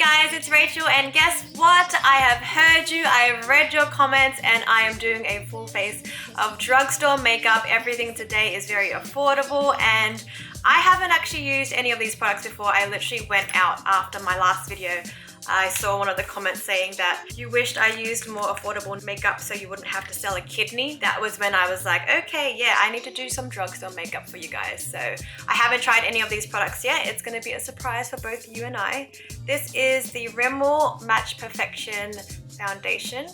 guys, it's Rachel, and guess what? I have heard you, I have read your comments, and I am doing a full face of drugstore makeup. Everything today is very affordable, and I haven't actually used any of these products before. I literally went out after my last video. I saw one of the comments saying that you wished I used more affordable makeup so you wouldn't have to sell a kidney. That was when I was like, okay, yeah, I need to do some drugstore makeup for you guys. So I haven't tried any of these products yet. It's going to be a surprise for both you and I. This is the Rimmel Match Perfection Foundation.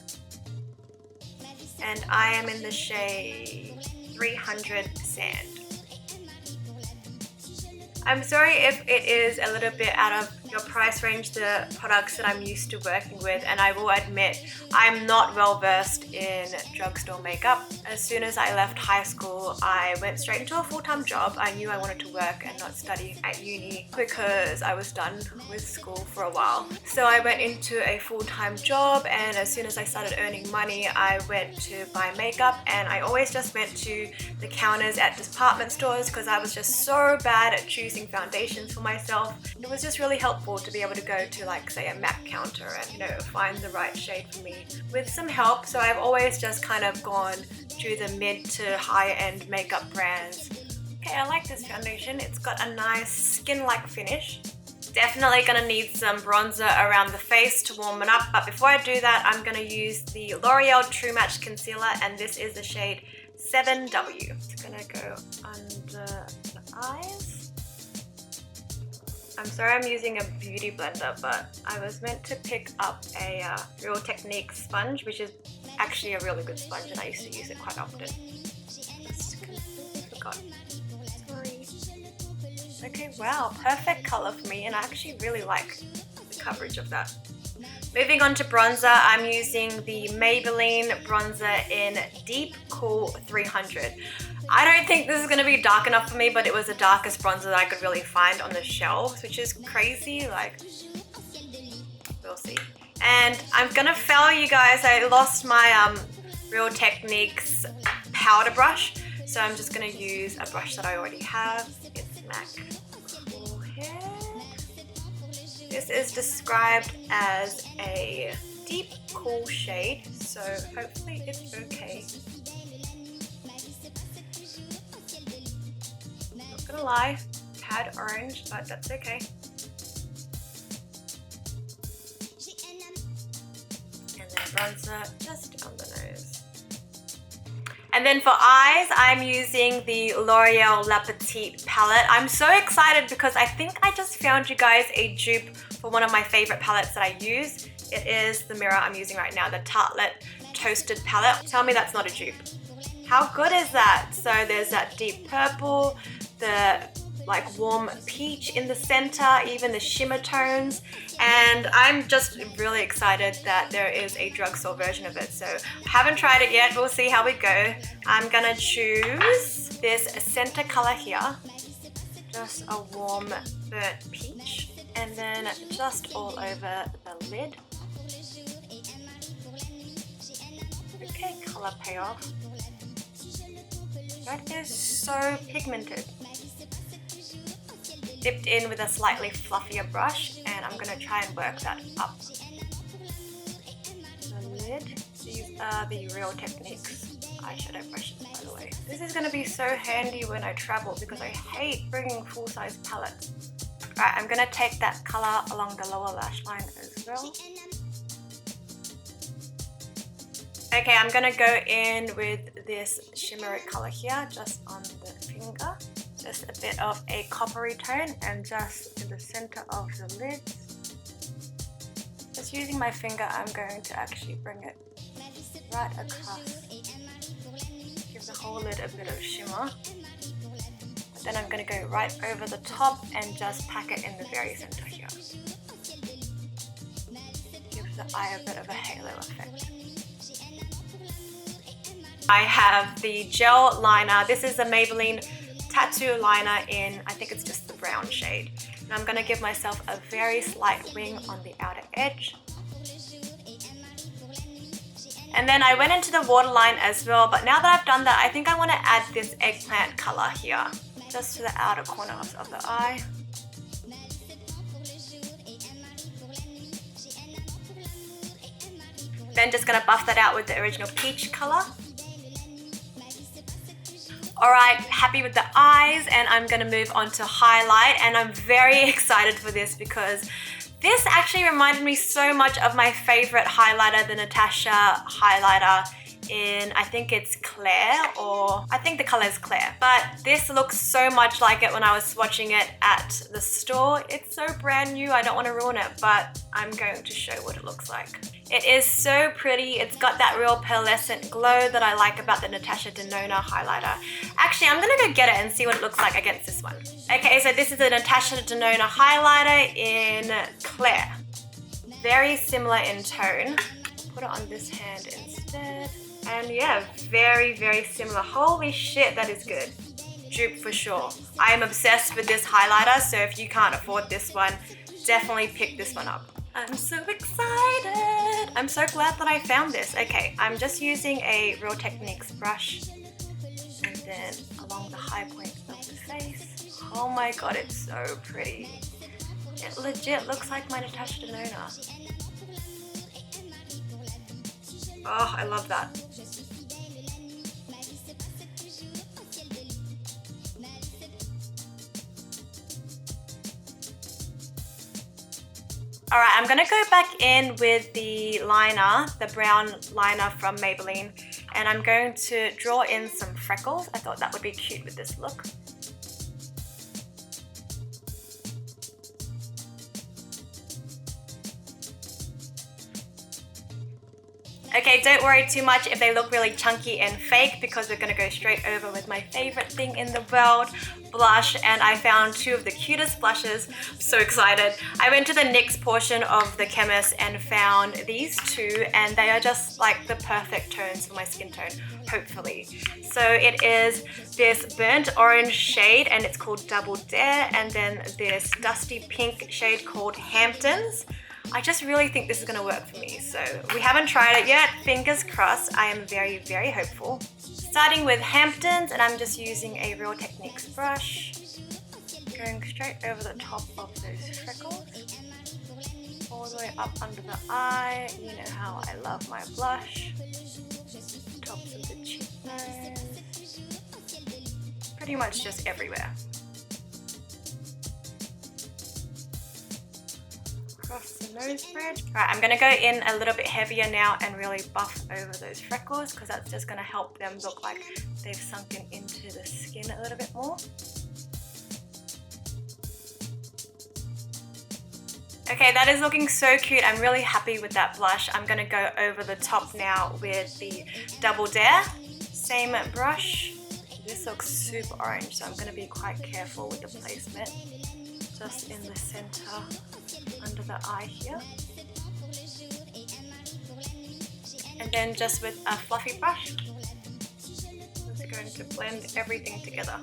And I am in the shade 300 Sand. I'm sorry if it is a little bit out of your price range, the products that I'm used to working with, and I will admit I'm not well versed in drugstore makeup. As soon as I left high school, I went straight into a full-time job. I knew I wanted to work and not study at uni because I was done with school for a while. So I went into a full-time job, and as soon as I started earning money, I went to buy makeup, and I always just went to the counters at department stores because I was just so bad at choosing foundations for myself. It was just really helpful to be able to go to, like, say, a MAC counter and, you know, find the right shade for me with some help. So I've always just kind of gone to the mid to high end makeup brands. Okay, I like this foundation. It's got a nice skin-like finish. Definitely gonna need some bronzer around the face to warm it up, but before I do that, I'm gonna use the L'Oreal True Match Concealer, and this is the shade 7W. It's gonna go under the eyes. I'm sorry I'm using a beauty blender, but I was meant to pick up a Real Technique sponge, which is actually a really good sponge, and I used to use it quite often. Just completely forgot. Sorry. Okay, wow, perfect color for me, and I actually really like the coverage of that. Moving on to bronzer, I'm using the Maybelline bronzer in Deep Cool 300. I don't think this is going to be dark enough for me, but it was the darkest bronzer that I could really find on the shelves, which is crazy. Like, we'll see. And I'm going to fail you guys. I lost my Real Techniques powder brush, so I'm just going to use a brush that I already have. It's MAC Forehead. This is described as a deep cool shade, so hopefully it's okay. Not gonna lie, tad orange, but that's okay. And then bronzer just on the nose. And then for eyes, I'm using the L'Oreal La Petite palette. I'm so excited because I think I just found you guys a dupe for one of my favorite palettes that I use. It is the mirror I'm using right now, the Tartelette Toasted palette. Tell me that's not a dupe. How good is that? So there's that deep purple, the like warm peach in the center, even the shimmer tones, and I'm just really excited that there is a drugstore version of it. So I haven't tried it yet, we'll see how we go. I'm gonna choose this center color here, just a warm burnt peach, and then just all over the lid. Okay, color payoff. That is so pigmented. Dipped in with a slightly fluffier brush, and I'm gonna try and work that up. The lid. These are the Real Techniques eyeshadow brushes, by the way. This is gonna be so handy when I travel because I hate bringing full-size palettes. Right, I'm gonna take that color along the lower lash line as well. Okay, I'm gonna go in with this shimmery color here, just on the finger. Just a bit of a coppery tone, and just in the center of the lids. Just using my finger, I'm going to actually bring it right across. Give the whole lid a bit of shimmer. But then I'm going to go right over the top and just pack it in the very center here. Gives the eye a bit of a halo effect. I have the gel liner. This is a Maybelline tattoo liner in, I think it's just the brown shade. And I'm gonna give myself a very slight wing on the outer edge. And then I went into the waterline as well, but now that I've done that, I think I wanna add this eggplant color here, just to the outer corners of the eye. Then just gonna buff that out with the original peach color. Alright, happy with the eyes, and I'm gonna move on to highlight, and I'm very excited for this because this actually reminded me so much of my favorite highlighter, the Natasha highlighter in, I think it's Claire, or I think the color is Claire. But this looks so much like it when I was swatching it at the store. It's so brand new, I don't want to ruin it, but I'm going to show what it looks like. It is so pretty. It's got that real pearlescent glow that I like about the Natasha Denona highlighter. Actually, I'm gonna go get it and see what it looks like against this one. Okay, so this is the Natasha Denona highlighter in Claire. Very similar in tone. Put it on this hand instead. And yeah, very, very similar. Holy shit, that is good. Dupe for sure. I am obsessed with this highlighter, so if you can't afford this one, definitely pick this one up. I'm so excited. I'm so glad that I found this. Okay, I'm just using a Real Techniques brush and then along the high points of the face. Oh my god, it's so pretty. It legit looks like my Natasha Denona. Oh, I love that. Alright, I'm gonna go back in with the liner, the brown liner from Maybelline, and I'm going to draw in some freckles. I thought that would be cute with this look. Okay, don't worry too much if they look really chunky and fake, because we're gonna go straight over with my favorite thing in the world, blush. And I found two of the cutest blushes. I'm so excited. I went to the NYX portion of the chemist and found these two, and they are just like the perfect tones for my skin tone, hopefully. So it is this burnt orange shade, and it's called Double Dare, and then this dusty pink shade called Hamptons. I just really think this is gonna work for me. So we haven't tried it yet, fingers crossed. I am very, very hopeful. Starting with Hamptons, and I'm just using a Real Techniques brush. Going straight over the top of those freckles. All the way up under the eye. You know how I love my blush. Tops of the cheekbones. Pretty much just everywhere. Across the nose bridge. Alright, I'm gonna go in a little bit heavier now and really buff over those freckles, because that's just gonna help them look like they've sunken into the skin a little bit more. Okay, that is looking so cute. I'm really happy with that blush. I'm gonna go over the top now with the Double Dare. Same brush. This looks super orange, so I'm gonna be quite careful with the placement. Just in the center, under the eye here. And then just with a fluffy brush, just going to blend everything together.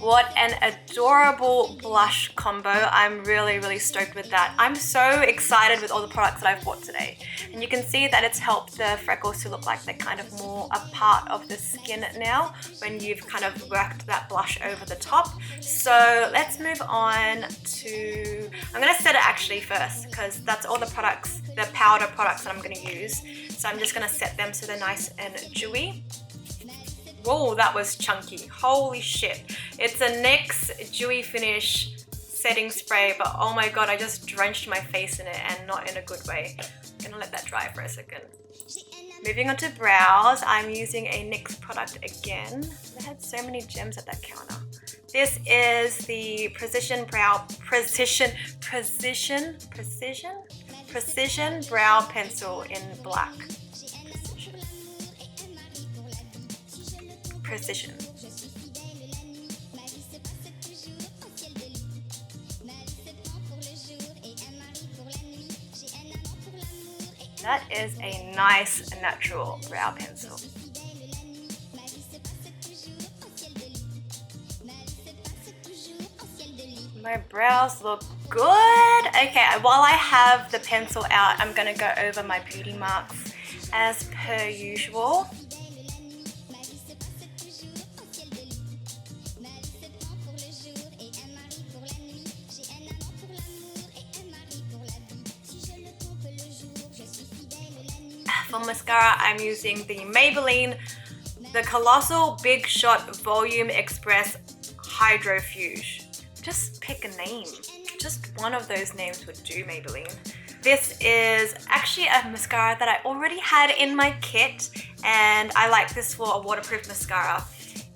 What an adorable blush combo. I'm really, really stoked with that. I'm so excited with all the products that I've bought today. And you can see that it's helped the freckles to look like they're kind of more a part of the skin now when you've kind of worked that blush over the top. So let's move on to, I'm gonna set it actually first, because that's all the products, the powder products that I'm gonna use. So I'm just gonna set them so they're nice and dewy. Whoa, that was chunky. Holy shit. It's a NYX Dewy Finish setting spray, but oh my god, I just drenched my face in it, and not in a good way. I'm gonna let that dry for a second. Moving on to brows, I'm using a NYX product again. They had so many gems at that counter. This is the Precision Brow Pencil in black. Precision. That is a nice natural brow pencil. My brows look good. Okay, while I have the pencil out, I'm gonna go over my beauty marks as per usual. For mascara, I'm using the Maybelline, the Colossal Big Shot Volume Express Hydrofuge. Just pick a name. Just one of those names would do, Maybelline. This is actually a mascara that I already had in my kit, and I like this for a waterproof mascara.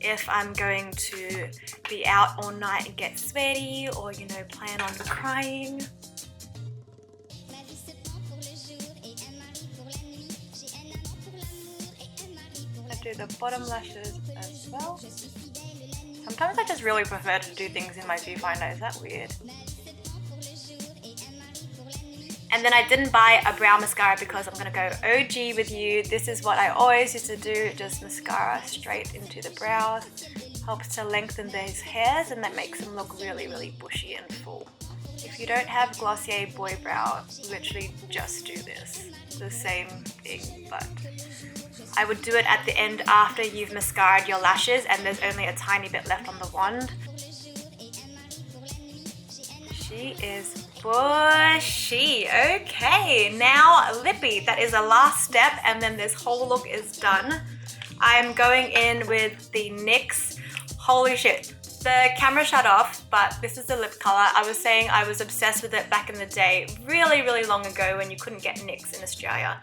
If I'm going to be out all night and get sweaty, or you know, plan on crying. I do the bottom lashes as well. Sometimes I just really prefer to do things in my viewfinder. Is that weird? And then I didn't buy a brow mascara because I'm gonna go OG with you. This is what I always used to do, just mascara straight into the brows. Helps to lengthen those hairs and that makes them look really, really bushy and full. If you don't have Glossier Boy Brow, literally just do this. The same thing, but I would do it at the end after you've mascaraed your lashes and there's only a tiny bit left on the wand. She is bushy. Okay, now lippy. That is the last step and then this whole look is done. I'm going in with the NYX. Holy shit. The camera shut off, but this is the lip color. I was saying I was obsessed with it back in the day, really, really long ago when you couldn't get NYX in Australia.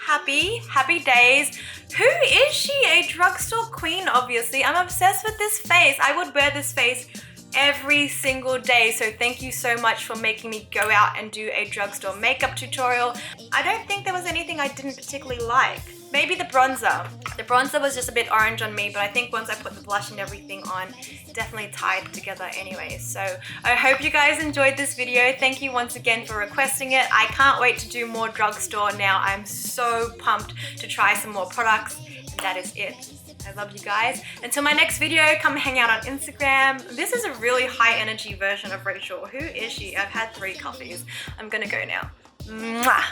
Happy days. Who is she? A drugstore queen, obviously. I'm obsessed with this face. I would wear this face every single day, so thank you so much for making me go out and do a drugstore makeup tutorial. I don't think there was anything I didn't particularly like. Maybe the bronzer. The bronzer was just a bit orange on me, but I think once I put the blush and everything on, it definitely tied together anyway. So I hope you guys enjoyed this video. Thank you once again for requesting it. I can't wait to do more drugstore now. I'm so pumped to try some more products, and that is it. I love you guys. Until my next video, come hang out on Instagram. This is a really high energy version of Rachel. Who is she? I've had 3 coffees. I'm gonna go now. Mwah!